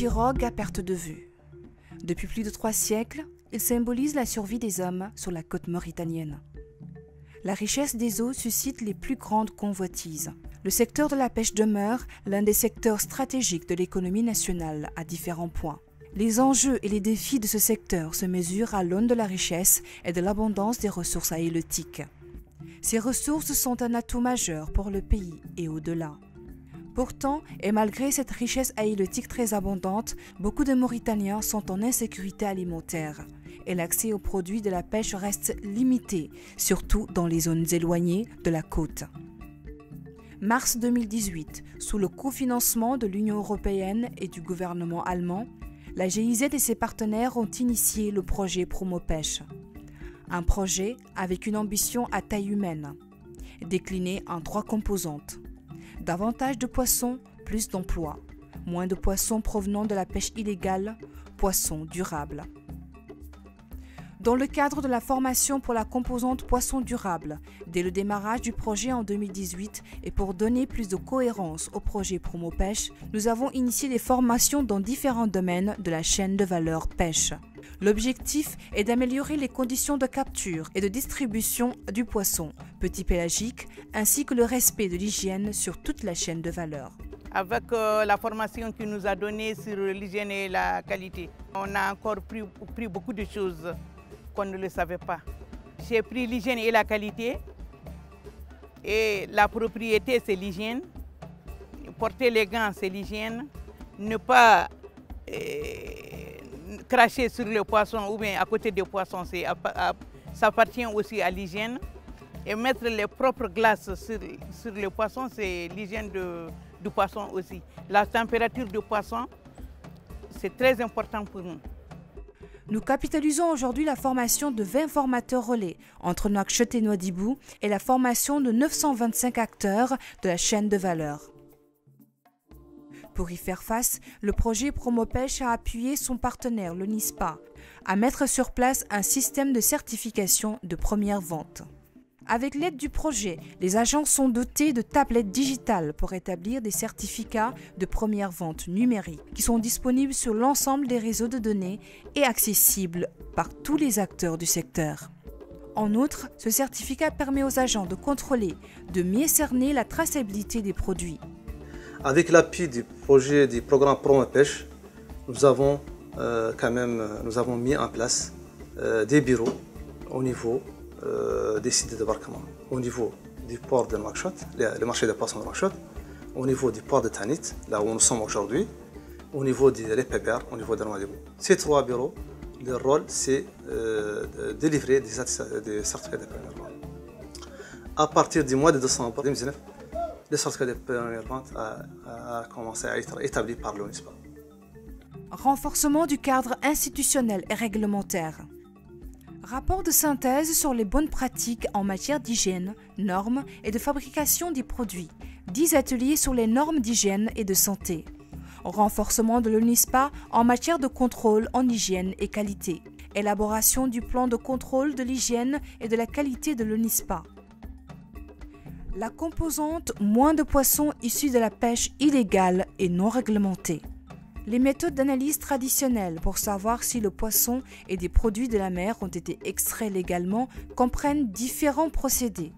pirogue à perte de vue. Depuis plus de 3 siècles, il symbolise la survie des hommes sur la côte mauritanienne. La richesse des eaux suscite les plus grandes convoitises. Le secteur de la pêche demeure l'un des secteurs stratégiques de l'économie nationale à différents points. Les enjeux et les défis de ce secteur se mesurent à l'aune de la richesse et de l'abondance des ressources halieutiques. Ces ressources sont un atout majeur pour le pays et au-delà. Pourtant, et malgré cette richesse halieutiques très abondante, beaucoup de Mauritaniens sont en insécurité alimentaire et l'accès aux produits de la pêche reste limité, surtout dans les zones éloignées de la côte. Mars 2018, sous le cofinancement de l'Union européenne et du gouvernement allemand, la GIZ et ses partenaires ont initié le projet Promopêche. Un projet avec une ambition à taille humaine, décliné en 3 composantes. Davantage de poissons, plus d'emplois. Moins de poissons provenant de la pêche illégale, poissons durables. Dans le cadre de la formation pour la composante poisson durable, dès le démarrage du projet en 2018 et pour donner plus de cohérence au projet Promopêche, nous avons initié des formations dans différents domaines de la chaîne de valeur pêche. L'objectif est d'améliorer les conditions de capture et de distribution du poisson, petit pélagique, ainsi que le respect de l'hygiène sur toute la chaîne de valeur. Avec la formation qu'il nous a donnée sur l'hygiène et la qualité, on a encore pris beaucoup de choses qu'on ne le savait pas. J'ai pris l'hygiène et la qualité, et la propriété c'est l'hygiène, porter les gants c'est l'hygiène, ne pas cracher sur le poisson ou bien à côté des poissons, ça appartient aussi à l'hygiène. Et mettre les propres glaces sur le poisson, c'est l'hygiène du poisson aussi. La température du poisson, c'est très important pour nous. Nous capitalisons aujourd'hui la formation de 20 formateurs relais entre Nouakchott et Nouadhibou et la formation de 925 acteurs de la chaîne de valeur. Pour y faire face, le projet Promopêche a appuyé son partenaire, le NISPA, à mettre sur place un système de certification de première vente. Avec l'aide du projet, les agents sont dotés de tablettes digitales pour établir des certificats de première vente numérique qui sont disponibles sur l'ensemble des réseaux de données et accessibles par tous les acteurs du secteur. En outre, ce certificat permet aux agents de contrôler, de mieux cerner la traçabilité des produits. Avec l'appui du projet du programme Promopêche, nous avons mis en place des bureaux au niveau des sites de débarquement, au niveau du port de Nouakchott, le marché des poissons de Nouakchott, au niveau du port de Tanit, là où nous sommes aujourd'hui, au niveau des Pébert, au niveau de Nouadhibou. Ces 3 bureaux, leur rôle c'est de délivrer des certificats de première vente. À partir du mois de décembre 2019, le certificat de première vente a commencé à être établi par l'ONISPA. Renforcement du cadre institutionnel et réglementaire. Rapport de synthèse sur les bonnes pratiques en matière d'hygiène, normes et de fabrication des produits. 10 ateliers sur les normes d'hygiène et de santé. Renforcement de l'ONISPA en matière de contrôle en hygiène et qualité. Élaboration du plan de contrôle de l'hygiène et de la qualité de l'ONISPA. La composante moins de poissons issus de la pêche illégale et non réglementée. Les méthodes d'analyse traditionnelles pour savoir si le poisson et des produits de la mer ont été extraits légalement comprennent différents procédés.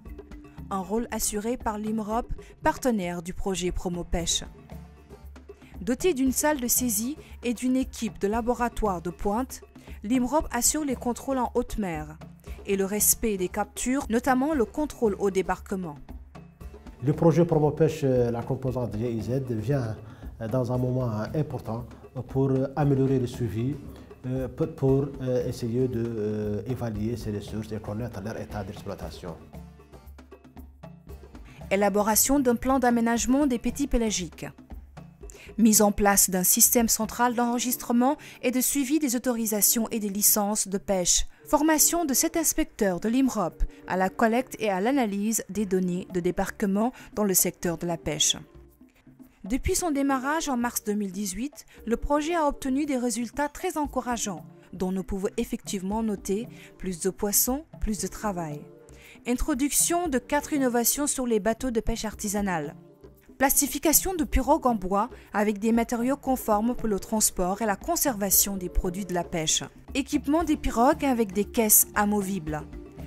Un rôle assuré par l'IMROP, partenaire du projet Promopêche. Doté d'une salle de saisie et d'une équipe de laboratoire de pointe, l'IMROP assure les contrôles en haute mer et le respect des captures, notamment le contrôle au débarquement. Le projet Promopêche, la composante GIZ, vient dans un moment important pour améliorer le suivi, pour essayer d'évaluer ces ressources et connaître leur état d'exploitation. Élaboration d'un plan d'aménagement des petits pélagiques. Mise en place d'un système central d'enregistrement et de suivi des autorisations et des licences de pêche. Formation de 7 inspecteurs de l'IMROP à la collecte et à l'analyse des données de débarquement dans le secteur de la pêche. Depuis son démarrage en mars 2018, le projet a obtenu des résultats très encourageants, dont nous pouvons effectivement noter plus de poissons, plus de travail. Introduction de 4 innovations sur les bateaux de pêche artisanale. Plastification de pirogues en bois avec des matériaux conformes pour le transport et la conservation des produits de la pêche. Équipement des pirogues avec des caisses amovibles.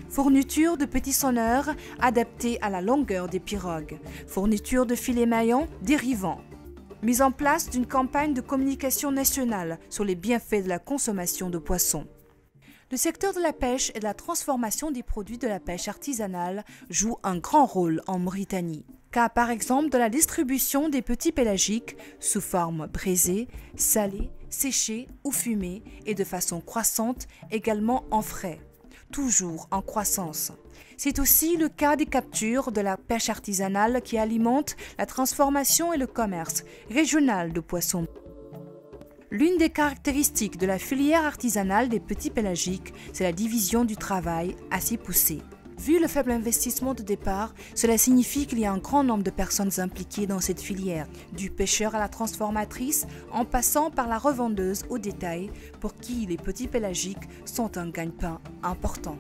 Fourniture de petits sonneurs adaptés à la longueur des pirogues. Fourniture de filets maillons dérivants. Mise en place d'une campagne de communication nationale sur les bienfaits de la consommation de poissons. Le secteur de la pêche et de la transformation des produits de la pêche artisanale joue un grand rôle en Mauritanie. Cas par exemple de la distribution des petits pélagiques sous forme braisée, salée, séchée ou fumée et de façon croissante également en frais, toujours en croissance. C'est aussi le cas des captures de la pêche artisanale qui alimente la transformation et le commerce régional de poissons. L'une des caractéristiques de la filière artisanale des petits pélagiques, c'est la division du travail assez poussée. Vu le faible investissement de départ, cela signifie qu'il y a un grand nombre de personnes impliquées dans cette filière, du pêcheur à la transformatrice, en passant par la revendeuse au détail, pour qui les petits pélagiques sont un gagne-pain important.